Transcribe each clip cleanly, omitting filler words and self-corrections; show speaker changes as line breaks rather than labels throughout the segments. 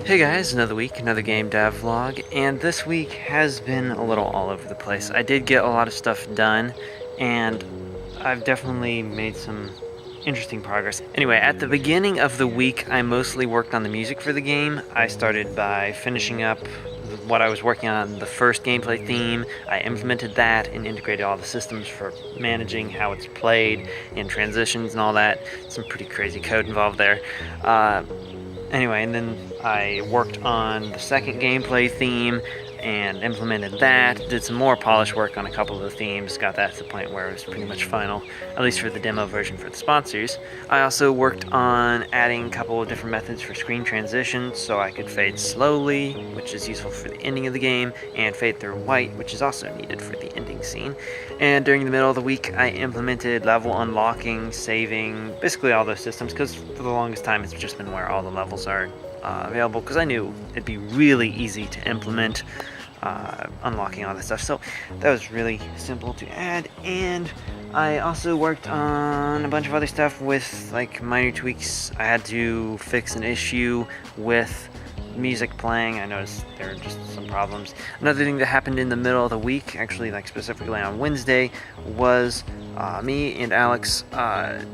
Hey guys, another week, another game dev vlog, and this week has been a little all over the place. I did get a lot of stuff done, and I've definitely made some interesting progress. Anyway, at the beginning of the week, I mostly worked on the music for the game. I started by finishing up what I was working on, the first gameplay theme. I implemented that and integrated all the systems for managing how it's played and transitions and all that. Some pretty crazy code involved there. Anyway, and then I worked on the second gameplay theme and implemented that, did some more polish work on a couple of the themes, got that to the point where it was pretty much final, at least for the demo version for the sponsors. I also worked on adding a couple of different methods for screen transitions so I could fade slowly, which is useful for the ending of the game, and fade through white, which is also needed for the ending scene. And during the middle of the week, I implemented level unlocking, saving, basically all those systems, because for the longest time it's just been where all the levels are available, because I knew it'd be really easy to implement unlocking all that stuff, so that was really simple to add. And I also worked on a bunch of other stuff with like minor tweaks. I had to fix an issue with music playing. I noticed there were just some problems. Another thing that happened in the middle of the week, actually like specifically on Wednesday, was me and Alex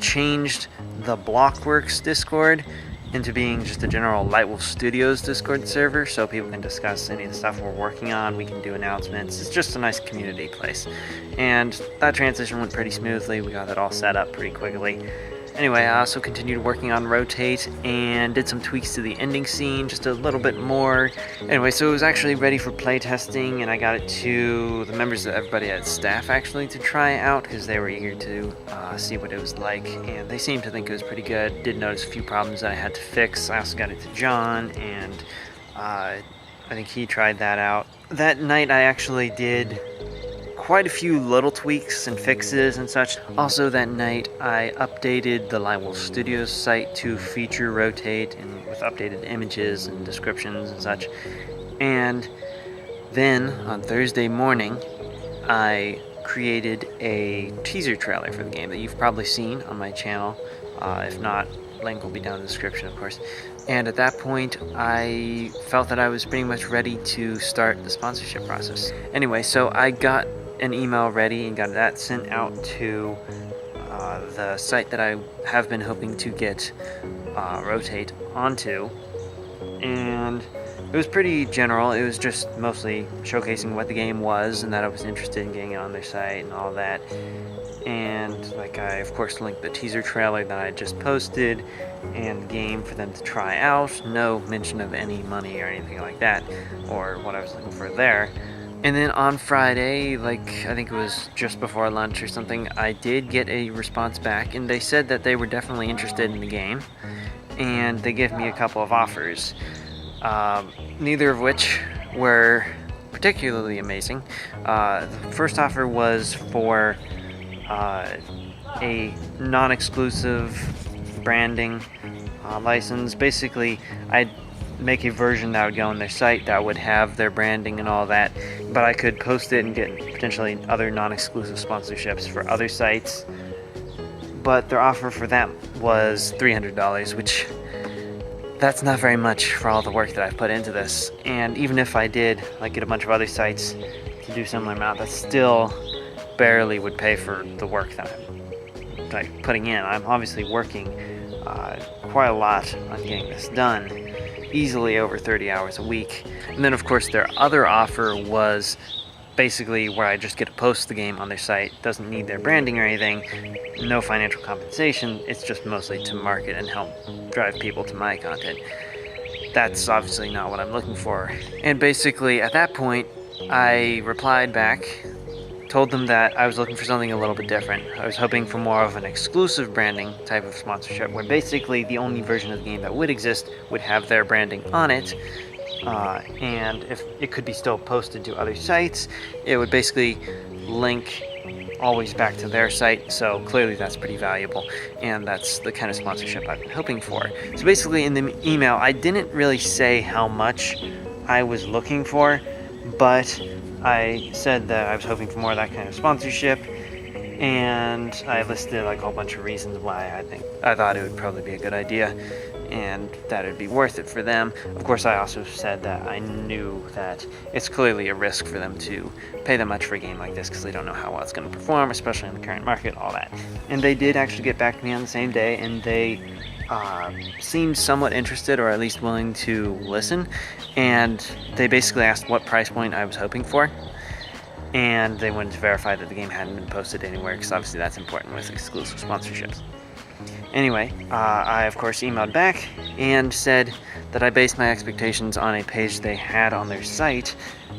changed the Blockworks Discord into being just a general Lightwolf Studios Discord server, so people can discuss any of the stuff we're working on. We can do announcements. It's just a nice community place. And that transition went pretty smoothly. We got that all set up pretty quickly. Anyway, I also continued working on Rotate and did some tweaks to the ending scene, just a little bit more. Anyway, so it was actually ready for playtesting, and I got it to the members of everybody at staff actually to try out, because they were eager to see what it was like, and they seemed to think it was pretty good. Did notice a few problems that I had to fix. I also got it to John, and I think he tried that out. That night I actually did quite a few little tweaks and fixes and such. Also that night I updated the Lightwolf Studios site to feature Rotate and with updated images and descriptions and such. And then on Thursday morning I created a teaser trailer for the game that you've probably seen on my channel. If not, link will be down in the description, of course. And at that point, I felt that I was pretty much ready to start the sponsorship process. Anyway, so I got an email ready and got that sent out to the site that I have been hoping to get Rotate onto. And it was pretty general. It was just mostly showcasing what the game was and that I was interested in getting it on their site and all that. And like I of course linked the teaser trailer that I just posted and the game for them to try out. No mention of any money or anything like that, or what I was looking for there. And then on Friday, like I think it was just before lunch or something, I did get a response back, and they said that they were definitely interested in the game, and they gave me a couple of offers, neither of which were particularly amazing. The first offer was for a non-exclusive branding license. Basically, I'd make a version that would go on their site that would have their branding and all that, but I could post it and get potentially other non-exclusive sponsorships for other sites. But their offer for that was $300, which that's not very much for all the work that I've put into this. And even if I did like get a bunch of other sites to do similar amount, that still barely would pay for the work that I'm like putting in. I'm obviously working quite a lot on getting this done, easily over 30 hours a week. And then of course their other offer was basically where I just get to post the game on their site. Doesn't need their branding or anything, no financial compensation. It's just mostly to market and help drive people to my content. That's obviously not what I'm looking for. And basically at that point I replied back, told them that I was looking for something a little bit different. I was hoping for more of an exclusive branding type of sponsorship, where basically the only version of the game that would exist would have their branding on it, and if it could be still posted to other sites, it would basically link always back to their site, so clearly that's pretty valuable, and that's the kind of sponsorship I've been hoping for. So basically in the email, I didn't really say how much I was looking for, but I said that I was hoping for more of that kind of sponsorship, and I listed like a whole bunch of reasons why I thought it would probably be a good idea and that it'd be worth it for them. Of course, I also said that I knew that it's clearly a risk for them to pay that much for a game like this because they don't know how well it's going to perform, especially in the current market, all that. And they did actually get back to me on the same day, and they seemed somewhat interested, or at least willing to listen, and they basically asked what price point I was hoping for, and they wanted to verify that the game hadn't been posted anywhere, because obviously that's important with exclusive sponsorships. Anyway, I of course emailed back and said that I based my expectations on a page they had on their site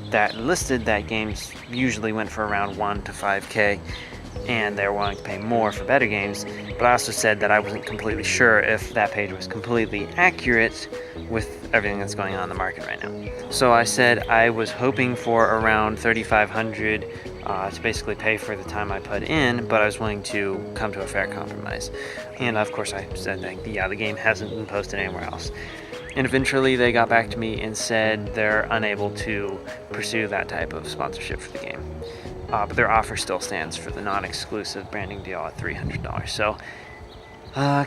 that listed that games usually went for around 1 to 5K, and they were willing to pay more for better games, but I also said that I wasn't completely sure if that page was completely accurate with everything that's going on in the market right now. So I said I was hoping for around $3,500 to basically pay for the time I put in, but I was willing to come to a fair compromise. And of course I said that, yeah, the game hasn't been posted anywhere else. And eventually they got back to me and said they're unable to pursue that type of sponsorship for the game. But their offer still stands for the non-exclusive branding deal at $300. So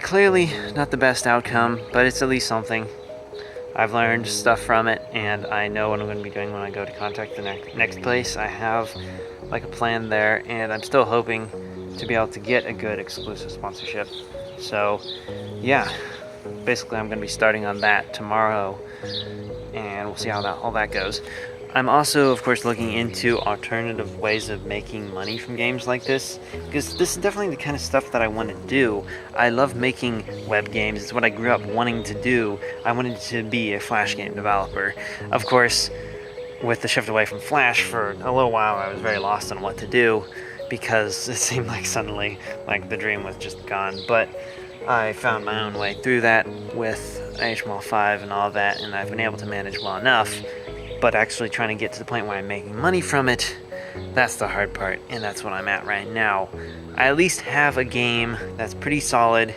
clearly not the best outcome, but it's at least something. I've learned stuff from it, and I know what I'm going to be doing when I go to contact the next place. I have like a plan there, and I'm still hoping to be able to get a good exclusive sponsorship. So yeah, basically I'm going to be starting on that tomorrow, and we'll see how all that goes. I'm also, of course, looking into alternative ways of making money from games like this, because this is definitely the kind of stuff that I want to do. I love making web games. It's what I grew up wanting to do. I wanted to be a Flash game developer. Of course, with the shift away from Flash for a little while, I was very lost on what to do, because it seemed like suddenly like the dream was just gone. But I found my own way through that with HTML5 and all that, and I've been able to manage well enough. But actually trying to get to the point where I'm making money from it, that's the hard part, and that's what I'm at right now. I at least have a game that's pretty solid,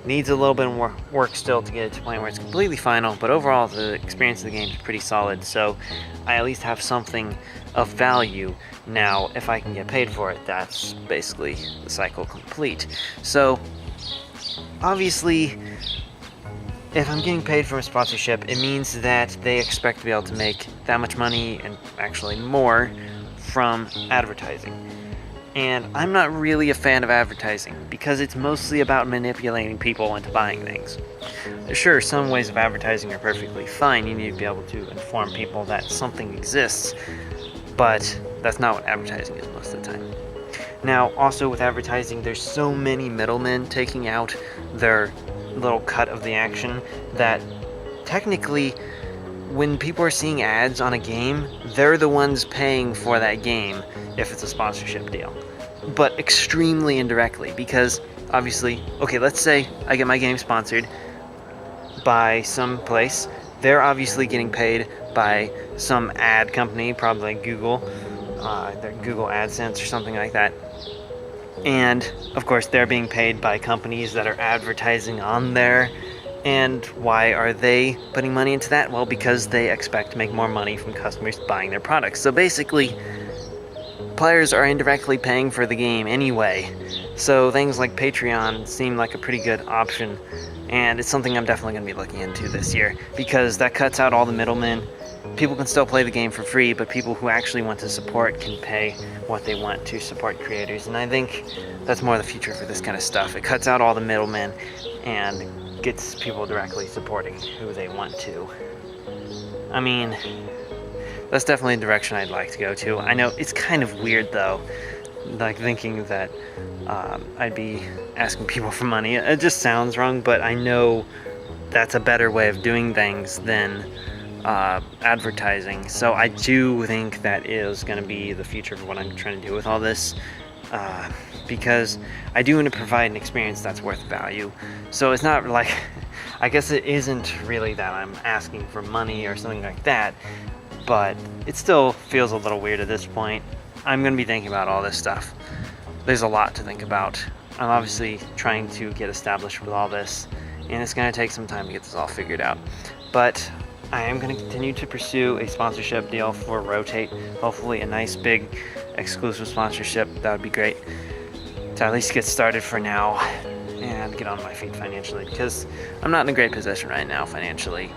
needs a little bit more work still to get it to the point where it's completely final, but overall the experience of the game is pretty solid, so I at least have something of value. Now, if I can get paid for it, that's basically the cycle complete. So, obviously, if I'm getting paid for a sponsorship, it means that they expect to be able to make that much money, and actually more, from advertising. And I'm not really a fan of advertising, because it's mostly about manipulating people into buying things. Sure, some ways of advertising are perfectly fine. You need to be able to inform people that something exists, but that's not what advertising is most of the time. Now, also with advertising, there's so many middlemen taking out their little cut of the action that technically when people are seeing ads on a game, they're the ones paying for that game if it's a sponsorship deal, but extremely indirectly, because obviously, okay, let's say I get my game sponsored by some place. They're obviously getting paid by some ad company, probably Google, their Google AdSense or something like that. And of course they're being paid by companies that are advertising on there. And why are they putting money into that? Well, because they expect to make more money from customers buying their products. So basically, players are indirectly paying for the game anyway. So things like Patreon seem like a pretty good option, and it's something I'm definitely going to be looking into this year, because that cuts out all the middlemen. People can still play the game for free, but people who actually want to support can pay what they want to support creators. And I think that's more the future for this kind of stuff. It cuts out all the middlemen and gets people directly supporting who they want to. I mean, that's definitely a direction I'd like to go to. I know it's kind of weird though, like thinking that I'd be asking people for money. It just sounds wrong, but I know that's a better way of doing things than advertising. So I do think that is going to be the future of what I'm trying to do with all this, because I do want to provide an experience that's worth value. So it's not like, I guess it isn't really that I'm asking for money or something like that, but it still feels a little weird at this point. I'm going to be thinking about all this stuff. There's a lot to think about. I'm obviously trying to get established with all this, and it's going to take some time to get this all figured out. But I am going to continue to pursue a sponsorship deal for Rotate. Hopefully a nice big exclusive sponsorship. That would be great. to at least get started for now and get on my feet financially, because I'm not in a great position right now financially,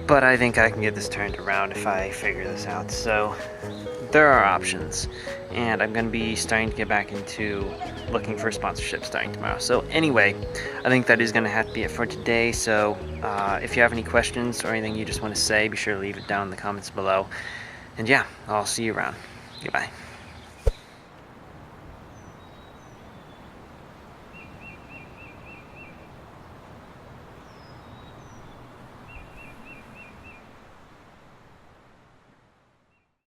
but I think I can get this turned around if I figure this out. So there are options, and I'm going to be starting to get back into looking for sponsorships starting tomorrow. So anyway, I think that is going to have to be it for today. So if you have any questions or anything you just want to say, be sure to leave it down in the comments below. And yeah, I'll see you around. Goodbye.